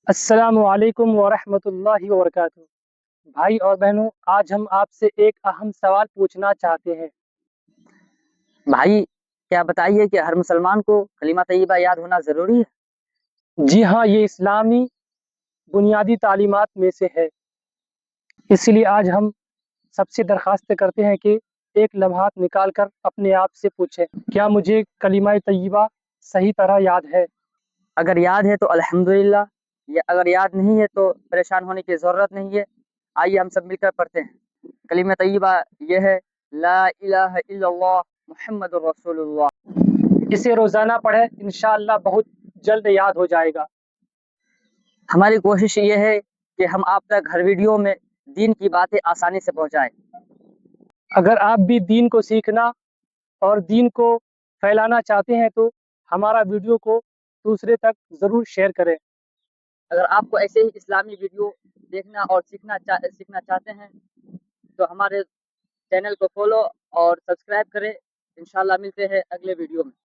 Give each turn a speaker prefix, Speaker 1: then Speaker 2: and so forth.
Speaker 1: السلام علیکم ورحمۃ اللہ وبرکاتہ۔ بھائی اور بہنوں، آج ہم آپ سے ایک اہم سوال پوچھنا چاہتے ہیں۔
Speaker 2: بھائی کیا بتائیے کہ ہر مسلمان کو کلمہ طیبہ یاد ہونا ضروری ہے؟
Speaker 1: جی ہاں، یہ اسلامی بنیادی تعلیمات میں سے ہے۔ اس لیے آج ہم سب سے درخواست کرتے ہیں کہ ایک لمحات نکال کر اپنے آپ سے پوچھیں، کیا مجھے کلمہ طیبہ صحیح طرح یاد ہے؟
Speaker 2: اگر یاد ہے تو الحمدللہ، یا اگر یاد نہیں ہے تو پریشان ہونے کی ضرورت نہیں ہے۔ آئیے ہم سب مل کر پڑھتے ہیں۔ کلمہ طیبہ یہ ہے لا الہ الا اللہ محمد الرسول اللہ۔
Speaker 1: اسے روزانہ پڑھیں، انشاءاللہ بہت جلد یاد ہو جائے گا۔
Speaker 2: ہماری کوشش یہ ہے کہ ہم آپ تک ہر ویڈیو میں دین کی باتیں آسانی سے پہنچائیں۔
Speaker 1: اگر آپ بھی دین کو سیکھنا اور دین کو پھیلانا چاہتے ہیں تو ہمارا ویڈیو کو دوسرے تک ضرور شیئر کریں۔
Speaker 2: اگر آپ کو ایسے ہی اسلامی ویڈیو دیکھنا اور سیکھنا چاہتے ہیں تو ہمارے چینل کو فالو اور سبسکرائب کریں۔ انشاءاللہ ملتے ہیں اگلے ویڈیو میں۔